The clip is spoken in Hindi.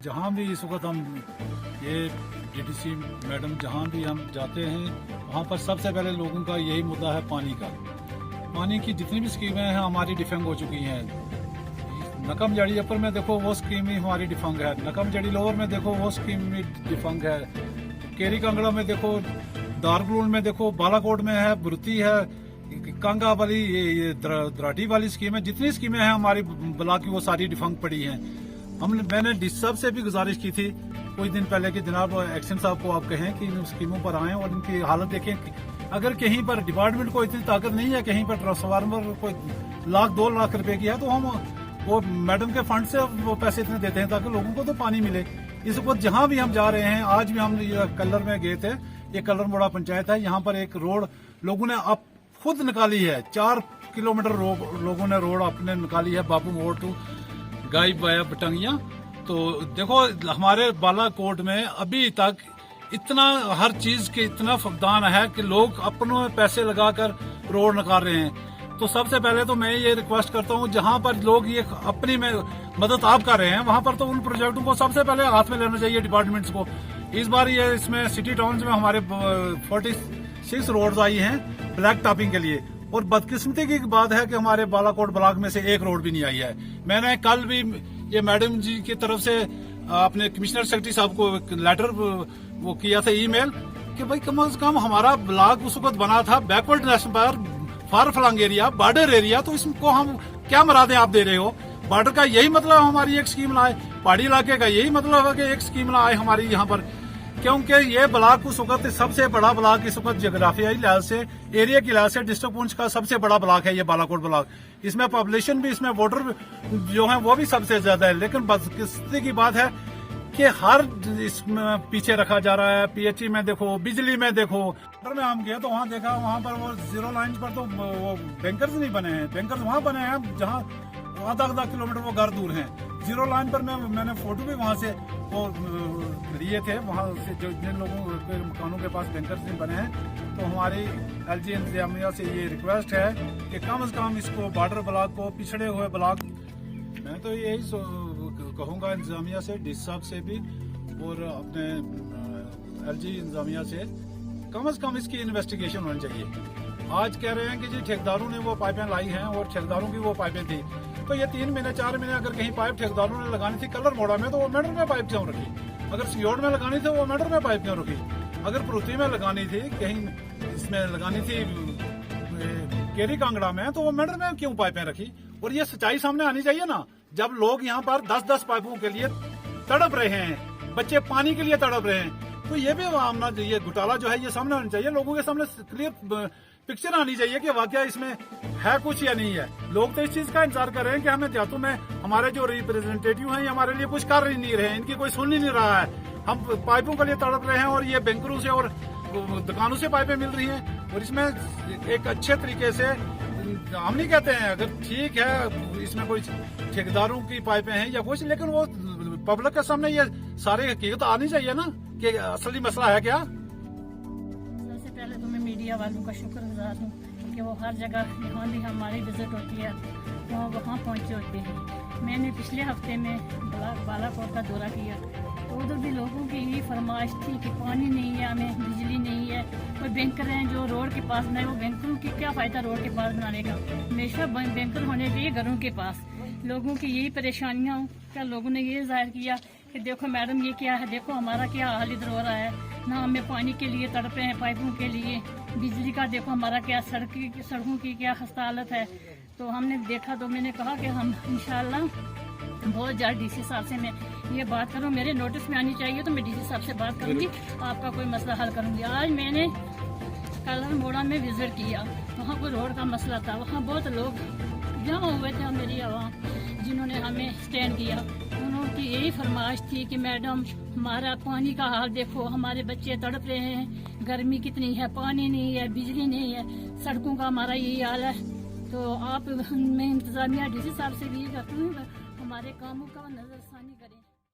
जहाँ भी इस वक्त हम ये डीडीसी मैडम जहाँ भी हम जाते हैं वहाँ पर सबसे पहले लोगों का यही मुद्दा है पानी का। पानी की जितनी भी स्कीमें हैं हमारी डिफंग हो चुकी हैं। नकम जड़ी अपर में देखो वो स्कीम ही हमारी डिफंग है, नकम जड़ी लोअर में देखो वो स्कीम भी डिफंग है, केरी कांगड़ा में देखो, दारगुल में देखो, बालाकोट में है, बुरती है, कांगा वाली ये द्राटी वाली स्कीम है। जितनी स्कीमें हैं हमारी ब्लॉक की वो सारी डिफंग पड़ी हैं। मैंने डीसी साहब से भी गुजारिश की थी कुछ दिन पहले कि जनाब एक्शन साहब को आप कहें कि इन स्कीमों पर आएं और इनकी हालत देखें। अगर कहीं पर डिपार्टमेंट को इतनी ताकत नहीं है, कहीं पर ट्रांसफार्मर कोई 1-2 लाख रुपए की है, तो हम वो मैडम के फंड से वो पैसे इतने देते हैं ताकि लोगों को तो पानी मिले। इस वक्त जहां भी हम जा रहे हैं, आज भी हम ये कलर में गए थे, ये कलर मोड़ा पंचायत है, यहाँ पर एक रोड लोगों ने अब खुद निकाली है। 4 किलोमीटर लोगों ने रोड अपने निकाली है, बाबू मोड़ टू गाई बाया बटंगिया। तो देखो हमारे बालाकोट में अभी तक इतना हर चीज के इतना फकदान है कि लोग अपने पैसे लगाकर रोड निकाल रहे हैं। तो सबसे पहले तो मैं ये रिक्वेस्ट करता हूँ, जहाँ पर लोग ये अपनी में मदद आप कर रहे हैं वहाँ पर तो उन प्रोजेक्टों को सबसे पहले हाथ में लेना चाहिए डिपार्टमेंट्स को। इस बार ये इसमें सिटी टाउन्स में हमारे 46 रोड्स आई हैं ब्लैक टॉपिंग के लिए, और बदकिस्मती की बात है कि हमारे बालाकोट ब्लॉक में से एक रोड भी नहीं आई है। मैंने कल भी ये मैडम जी की तरफ से अपने कमिश्नर सेक्रेटरी साहब को लेटर वो किया था ईमेल कि भाई कम से कम हमारा ब्लॉक उस वक्त बना था बैकवर्ड नेशनल पर far flung area, border area, तो इसको हम क्या मरादे आप दे रहे हो? बॉर्डर का यही मतलब हमारी एक स्कीम लाए, पहाड़ी इलाके का यही मतलब है कि एक स्कीम लाए हमारी यहाँ पर, क्योंकि ये ब्लॉक उस वक्त सबसे बड़ा ब्लॉक इस वक्त जोग्राफियाई लिहाज से, एरिया के लिहाज से डिस्ट्रिक्ट पुंछ का सबसे बड़ा ब्लॉक है ये बालाकोट ब्लॉक। इसमें पॉपुलेशन भी, इसमें वोटर जो है वो भी सबसे ज्यादा है। लेकिन बदकिस्मती की बात है कि हर इसमें पीछे रखा जा रहा है। पीएचई में देखो, बिजली में देखो, में हम गए तो वहाँ देखा, वहाँ पर वो 0 लाइन पर तो वो बैंकर्स नहीं बने हैं। बैंकर्स वहाँ बने हैं जहाँ आधा किलोमीटर वो घर दूर हैं। 0 लाइन पर मैंने फोटो भी वहाँ से वो लिए थे, वहाँ से जो जिन लोगों के मकानों के पास बैंकर्स नहीं बने हैं। तो हमारी एलजी इंतजामिया से ये रिक्वेस्ट है कि कम से कम इसको बॉर्डर ब्लॉक को, पिछड़े हुए ब्लॉक, मैं तो यही कहूँगा इंतजामिया से, डीसी साहब से भी और अपने एलजी इंतजामिया से कम इसकी इन्वेस्टिगेशन होनी चाहिए। आज कह रहे हैं कि जी ठेकेदारों ने वो पाइपें लाई हैं और ठेकेदारों की वो पाइपें थी, तो ये 3 महीने 4 महीने अगर कहीं पाइप ठेकेदारों ने लगानी थी कलर मोड़ा में, तो वो मेडर में पाइप क्यों रखी? अगर सियोड़ में लगानी थी वो मेडर में पाइप क्यों रखी? अगर परुथी में लगानी थी, कहीं इसमें लगानी थी केरी कांगड़ा में, तो वो मेडर में क्यों पाइपें रखी? और ये सच्चाई सामने आनी चाहिए ना। जब लोग यहाँ पर 10-10 पाइपों के लिए तड़प रहे हैं, बच्चे पानी के लिए तड़प रहे हैं, तो ये भी आना चाहिए, घोटाला जो है ये सामने आना चाहिए, लोगों के सामने क्लियर पिक्चर आनी चाहिए कि वाकया इसमें है कुछ या नहीं है। लोग तो इस चीज का इंतजार कर रहे हैं कि हमें देहातों में हमारे जो रिप्रेजेंटेटिव हैं ये हमारे लिए कुछ कर ही नहीं रहे हैं, इनकी कोई सुन ही नहीं रहा है। हम पाइपों के लिए तड़प रहे हैं और ये बैंकरों से और दुकानों से पाइपें मिल रही हैं। और इसमें एक अच्छे तरीके से हम नहीं कहते हैं, अगर ठीक है इसमें कोई ठेकेदारों की पाइपें हैं या कुछ, लेकिन वो पब्लिक के सामने ये सारी हकीकत आनी चाहिए ना कि असली मसला है क्या। सबसे पहले तो मैं मीडिया वालों का शुक्रगुजार हूँ कि वो हर जगह जहाँ भी हमारी विजिट होती है वहाँ पहुँचे होते हैं। मैंने पिछले हफ्ते में बालाकोट का दौरा किया, तो उधर भी लोगों की यही फरमाइश थी कि पानी नहीं है, हमें बिजली नहीं है। कोई बैंकर हैं जो रोड के पास बनाए, वो बैंकरों की क्या फ़ायदा रोड के पास बनाने का? हमेशा बैंकर होने चाहिए घरों के पास। लोगों की यही परेशानियाँ क्या लोगों ने ये जाहिर किया कि देखो मैडम ये क्या है, देखो हमारा क्या हाल इधर हो रहा है, ना हमें पानी के लिए तड़पे हैं, पाइपों के लिए, बिजली का देखो हमारा क्या, सड़कों की क्या खस्ता हालत है। तो हमने देखा, तो मैंने कहा कि हम इंशाल्लाह बहुत जल्द डीसी साहब से मैं ये बात करूँ, मेरे नोटिस में आनी चाहिए तो मैं डीसी साहब से बात करूँगी, आपका कोई मसला हल करूँगी। आज मैंने कलर मोड़ा में विजिट किया, वहाँ कोई रोड का मसला था, वहाँ बहुत लोग जमा हुए थे, मेरी आवाम जिन्होंने हमें स्टैंड किया। उनकी यही फरमाइश थी कि मैडम हमारा पानी का हाल देखो, हमारे बच्चे तड़प रहे हैं, गर्मी कितनी है, पानी नहीं है, बिजली नहीं है, सड़कों का हमारा यही हाल है। तो आप मैं इंतजामिया डीसी साहब से भी ये करती हूँ हमारे कामों का नजरसानी करें।